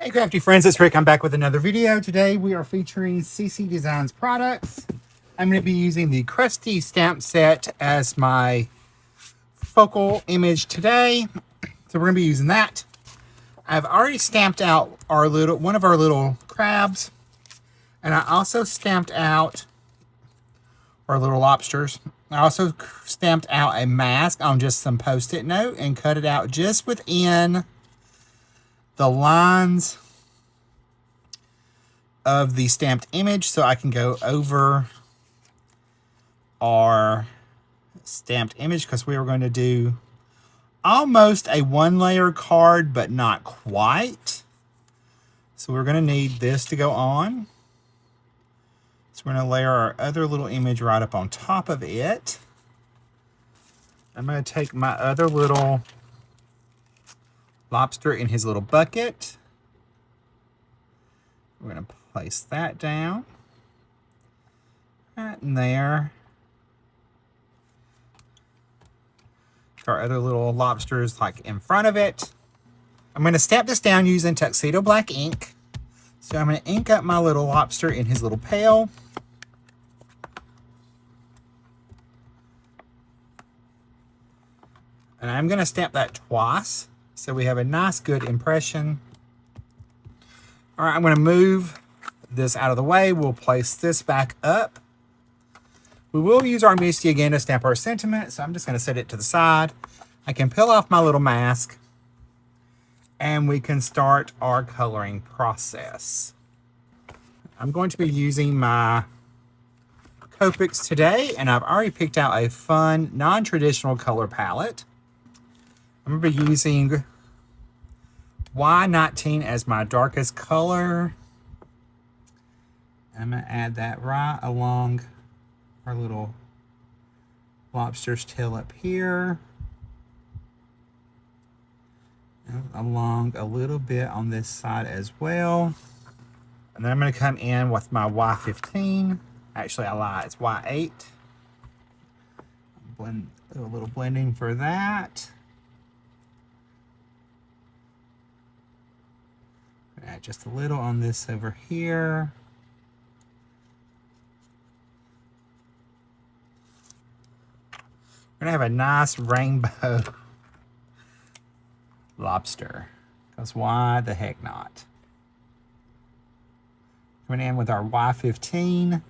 Hey crafty friends, it's Rick. I'm back with another video. Today we are featuring CC Designs products. I'm going to be using the Crusty Stamp Set as my focal image today. So we're going to be using that. I've already stamped out one of our little crabs. And I also stamped out our little lobsters. I also stamped out a mask on just some Post-it note and cut it out just within the lines of the stamped image so I can go over our stamped image, because we were going to do almost a one-layer card, but not quite. So we're going to need this to go on. So we're going to layer our other little image right up on top of it. I'm going to take my other little lobster in his little bucket. We're going to place that down right in there. Our other little lobsters like in front of it. I'm going to stamp this down using Tuxedo Black ink. So I'm going to ink up my little lobster in his little pail. And I'm going to stamp that twice so we have a nice good impression. All right, I'm going to move this out of the way. We'll place this back up. We will use our Misty again to stamp our sentiment, so I'm just going to set it to the side. I can peel off my little mask, and we can start our coloring process. I'm going to be using my Copics today, and I've already picked out a fun, non-traditional color palette. I'm going to be using Y19 as my darkest color. I'm going to add that right along our little lobster's tail up here. And along a little bit on this side as well. And then I'm going to come in with my Y15. Actually, I lied. It's Y8. Do a little blending for that. Add just a little on this over here. We're going to have a nice rainbow lobster, because why the heck not? Coming in with our Y15.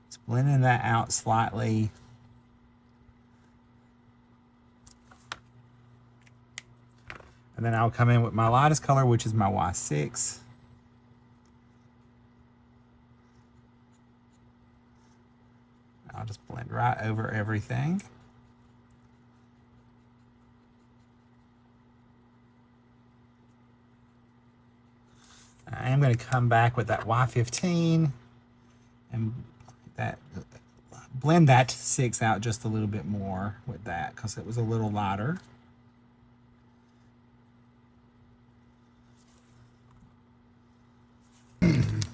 Just blending that out slightly. And then I'll come in with my lightest color, which is my Y6. I'll just blend right over everything. I am going to come back with that Y15 and blend that 6 out just a little bit more with that, because it was a little lighter.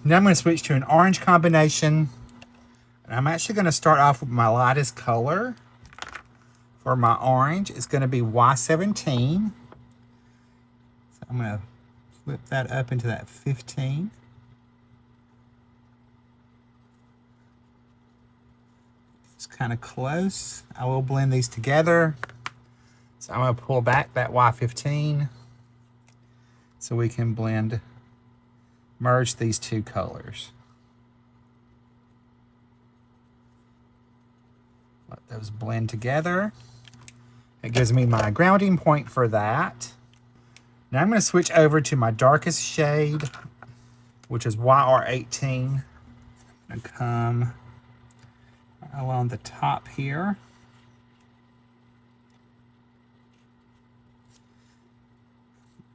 Now I'm going to switch to an orange combination. And I'm actually going to start off with my lightest color for my orange. It's going to be Y17. So I'm going to flip that up into that 15. It's kind of close. I will blend these together. So I'm going to pull back that Y15 so we can merge these two colors. Let those blend together. It gives me my grounding point for that. Now I'm going to switch over to my darkest shade, which is YR18. I'm going to come along the top here.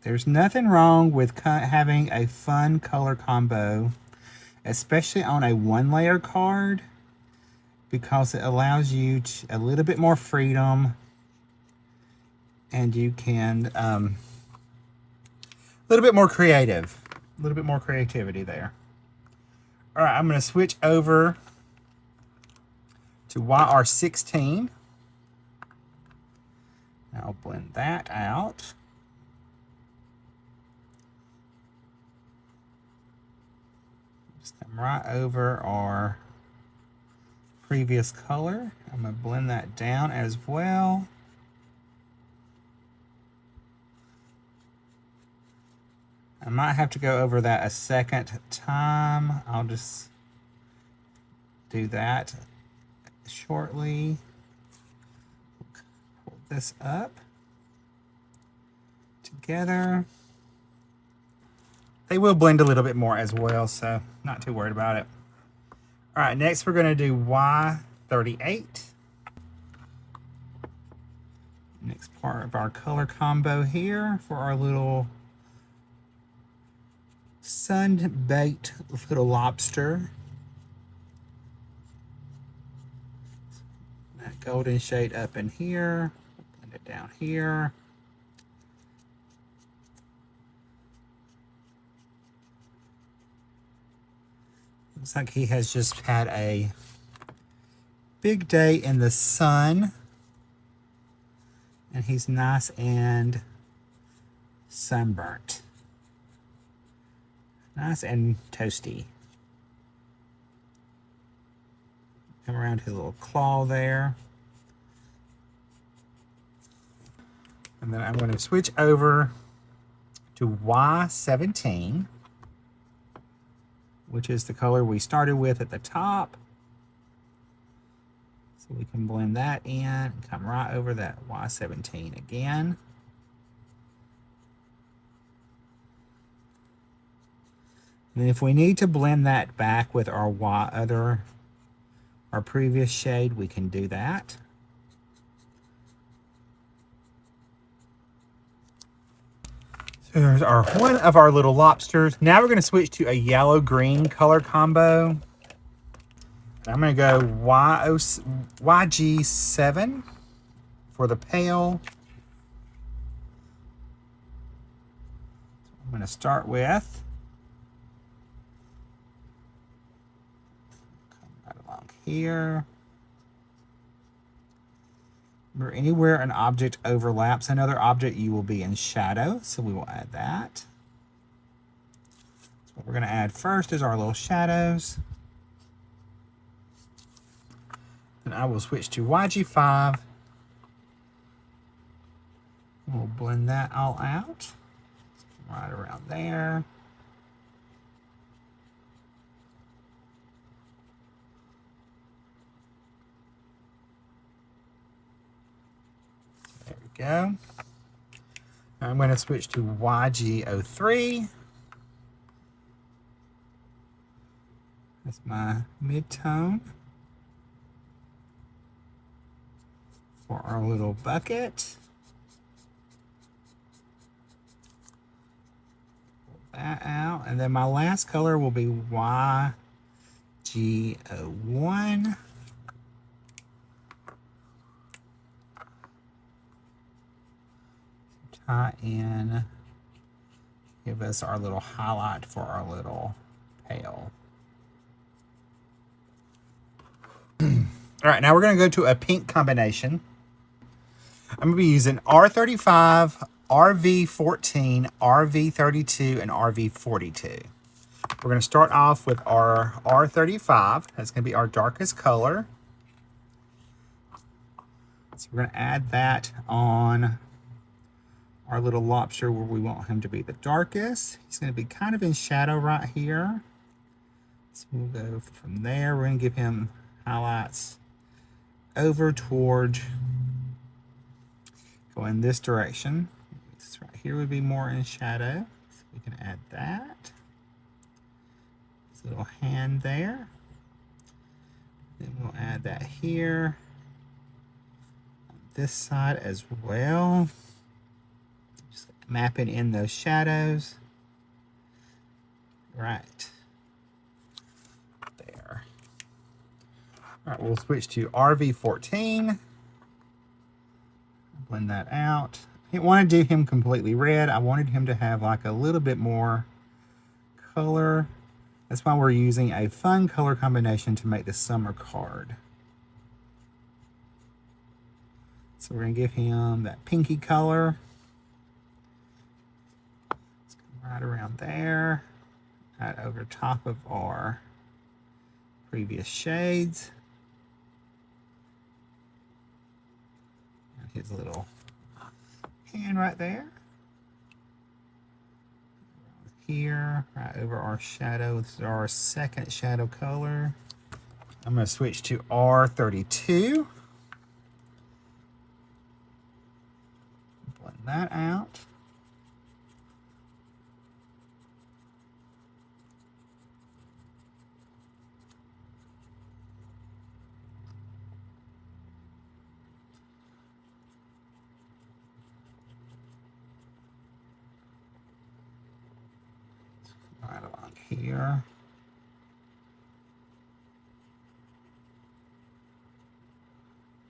There's nothing wrong with having a fun color combo, especially on a one-layer card, because it allows you a little bit more freedom, and you can a little bit more creative, a little bit more creativity there. All right, I'm going to switch over to YR16. I'll blend that out. Just come right over our previous color. I'm going to blend that down as well. I might have to go over that a second time. I'll just do that shortly. Pull this up together. They will blend a little bit more as well, so not too worried about it. All right, next we're going to do Y38. Next part of our color combo here for our little sun-baked little lobster. That golden shade up in here. Blend it down here. Looks like he has just had a big day in the sun. And he's nice and sunburnt. Nice and toasty. Come around his little claw there. And then I'm going to switch over to Y17, which is the color we started with at the top. So we can blend that in and come right over that Y17 again. And if we need to blend that back with our our previous shade, we can do that. So there's one of our little lobsters. Now we're going to switch to a yellow-green color combo. I'm going to go YG7 for the pale. I'm going to start with. Come right along here. Remember, anywhere an object overlaps another object, you will be in shadow, so we will add that. So what we're going to add first is our little shadows. And I will switch to YG5. We'll blend that all out. Right around there. There we go. I'm going to switch to YG03. That's my mid-tone for our little bucket. Pull that out. And then my last color will be YG01. Tie in, give us our little highlight for our little pale. All right, now we're going to go to a pink combination. I'm going to be using R35, RV14, RV32, and RV42. We're going to start off with our R35. That's going to be our darkest color. So we're going to add that on our little lobster where we want him to be the darkest. He's going to be kind of in shadow right here. So we'll go from there. We're going to give him highlights over toward, go in this direction. This right here would be more in shadow. So we can add that. This little hand there. Then we'll add that here. On this side as well. Just mapping in those shadows. Right. There. All right, we'll switch to RV14. Blend that out. I didn't want to do him completely red. I wanted him to have like a little bit more color. That's why we're using a fun color combination to make the summer card. So we're going to give him that pinky color. Let's come right around there. right over top of our previous shades. And his little hand right there. Here, right over our shadow. This is our second shadow color. I'm going to switch to R32. Blend that out. Right along here.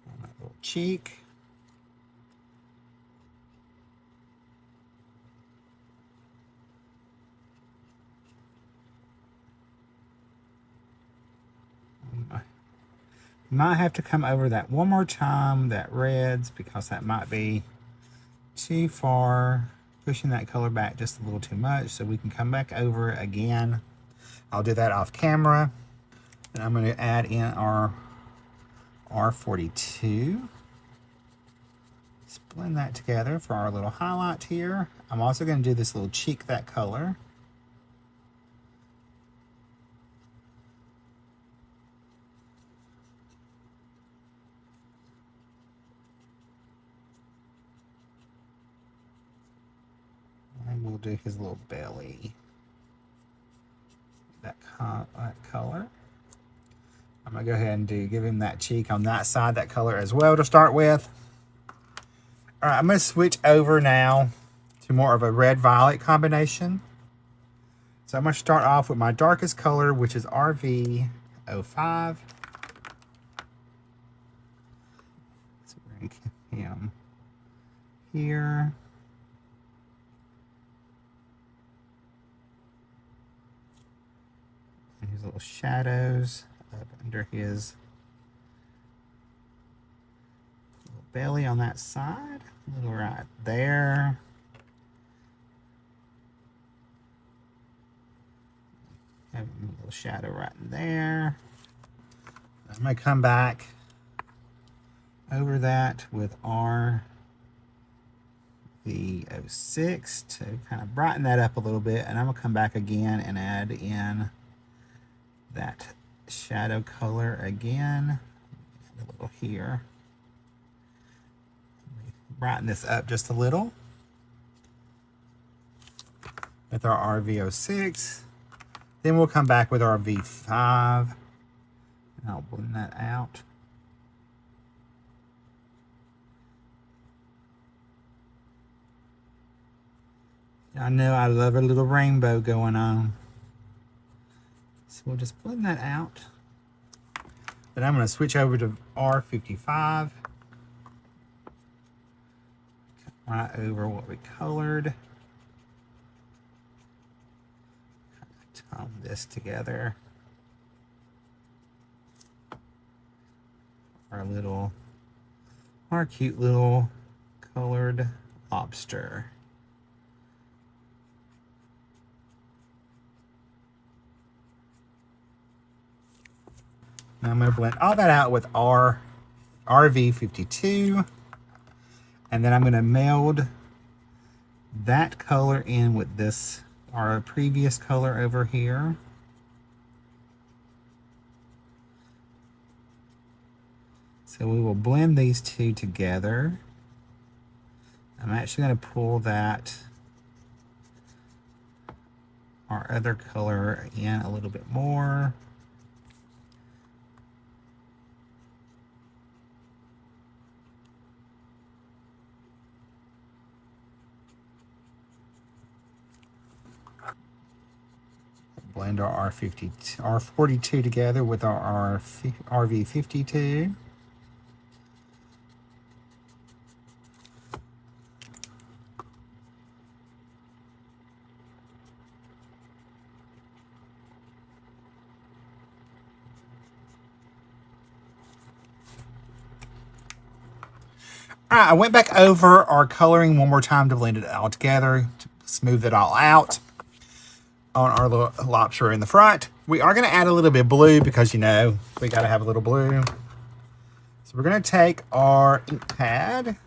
On that little cheek. Might have to come over that one more time, that reds, because that might be too far, pushing that color back just a little too much, so we can come back over it again. I'll do that off camera. And I'm going to add in our R42. Let's blend that together for our little highlight here. I'm also going to do this little cheek, that color. And we'll do his little belly. That color. I'm going to go ahead and give him that cheek on that side, that color as well to start with. All right, I'm going to switch over now to more of a red-violet combination. So I'm going to start off with my darkest color, which is RV05. So we're going to keep him here. And his little shadows up under his little belly on that side. A little right there. Have a little shadow right in there. I'm going to come back over that with RV06 to kind of brighten that up a little bit. And I'm going to come back again and add in that shadow color again. A little here. Brighten this up just a little with our RV06. Then we'll come back with our V5. And I'll blend that out. I know I love a little rainbow going on. So we'll just blend that out. Then I'm going to switch over to R55. Right over what we colored. Tone this together. Our cute little colored lobster. Now I'm going to blend all that out with RV52. And then I'm going to meld that color in with this, our previous color over here. So we will blend these two together. I'm actually going to pull that, our other color, in a little bit more. Blend our R42 together with our RV52. All right, I went back over our coloring one more time to blend it all together, to smooth it all out. on our little lobster in the front. We are going to add a little bit of blue because, you know, we got to have a little blue. So we're going to take our ink pad.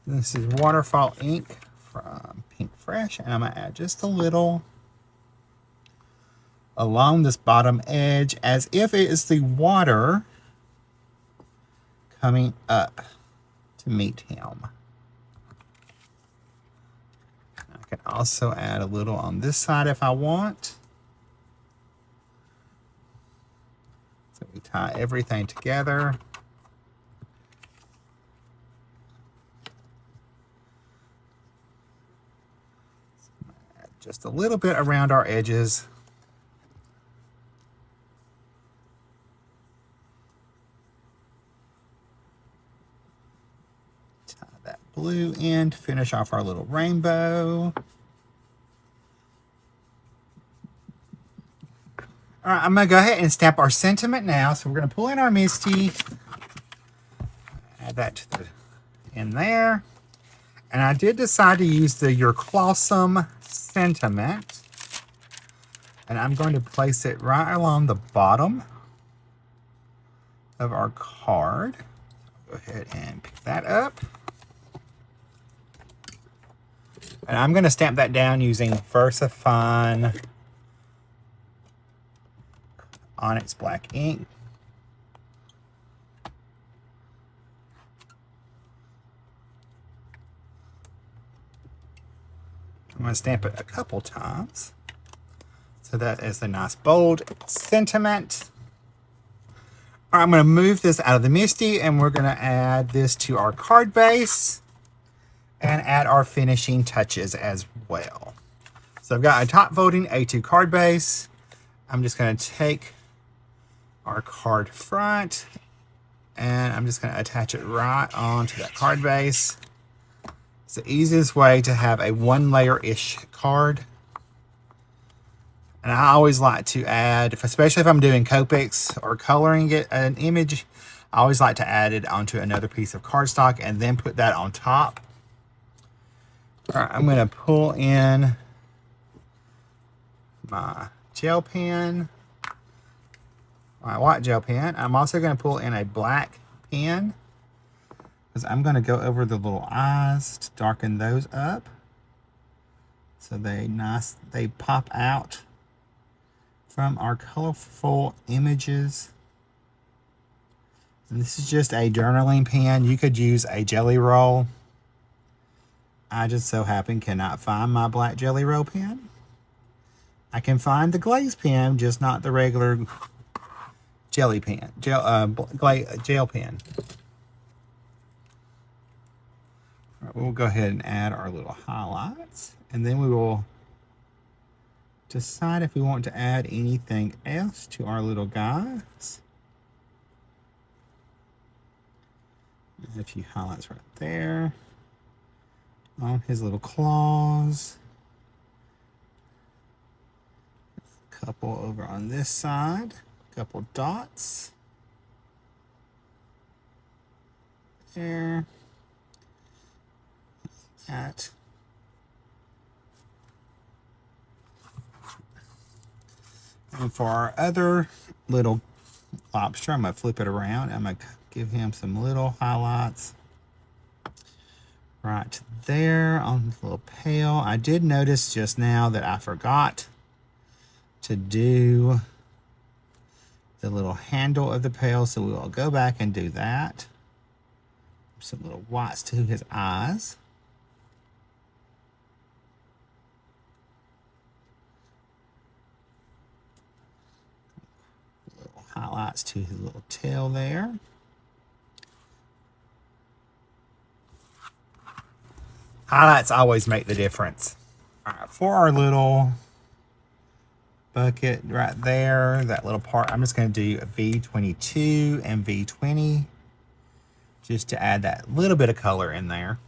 This is Waterfall ink from Pink Fresh, and I'm going to add just a little along this bottom edge as if it is the water coming up to meet him. I can also add a little on this side if I want. So we tie everything together. Add just a little bit around our edges. That blue end, finish off our little rainbow. All right, I'm gonna go ahead and stamp our sentiment now. So we're gonna pull in our Misty, add that in there. And I did decide to use the Your Clawsome sentiment. And I'm going to place it right along the bottom of our card. Go ahead and pick that up. And I'm going to stamp that down using VersaFine Onyx Black ink. I'm going to stamp it a couple times. So that is a nice bold sentiment. All right, I'm going to move this out of the Misty, and we're going to add this to our card base and add our finishing touches as well. So I've got a top voting A2 card base. I'm just going to take our card front and I'm just going to attach it right onto that card base. It's the easiest way to have a one layer-ish card. And I always like to add, especially if I'm doing Copics or coloring it an image, I always like to add it onto another piece of cardstock and then put that on top. All right, I'm going to pull in my gel pen, my white gel pen. I'm also going to pull in a black pen because I'm going to go over the little eyes to darken those up so they pop out from our colorful images. And this is just a journaling pen. You could use a jelly roll. I just so happen cannot find my black jelly roll pen. I can find the glaze pen, just not the regular jelly pen, gel pen. All right, we'll go ahead and add our little highlights, and then we will decide if we want to add anything else to our little guys. A few highlights right there on his little claws. A couple over on this side. A couple dots. There. That. And for our other little lobster, I'm going to flip it around. I'm going to give him some little highlights right there on the little pail. I did notice just now that I forgot to do the little handle of the pail, so we will go back and do that. Some little whites to his eyes. Little highlights to his little tail there. Highlights always make the difference. All right, for our little bucket right there, that little part, I'm just going to do a V22 and V20 just to add that little bit of color in there.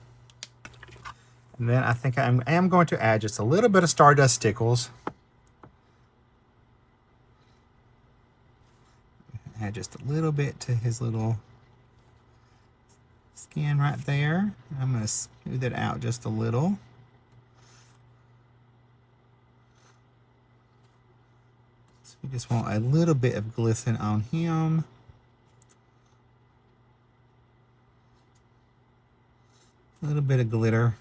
And then I think I am going to add just a little bit of Stardust Stickles. Add just a little bit to his little skin right there. I'm going to smooth it out just a little. So we just want a little bit of glisten on him. A little bit of glitter.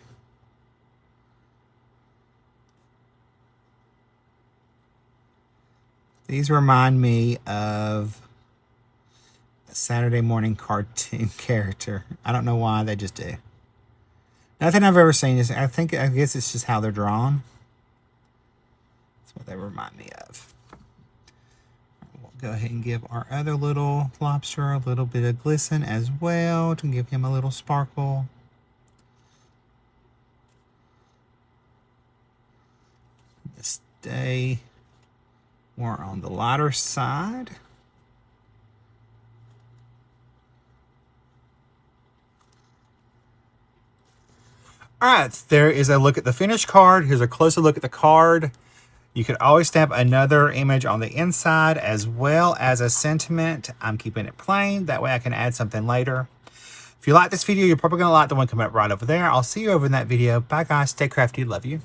These remind me of a Saturday morning cartoon character. I don't know why, they just do. Nothing I've ever seen. I guess it's just how they're drawn. That's what they remind me of. We'll go ahead and give our other little lobster a little bit of glisten as well to give him a little sparkle. Stay more on the lighter side. All right, there is a look at the finished card. Here's a closer look at the card. You could always stamp another image on the inside as well as a sentiment. I'm keeping it plain. That way I can add something later. If you like this video, you're probably going to like the one coming up right over there. I'll see you over in that video. Bye, guys. Stay crafty. Love you.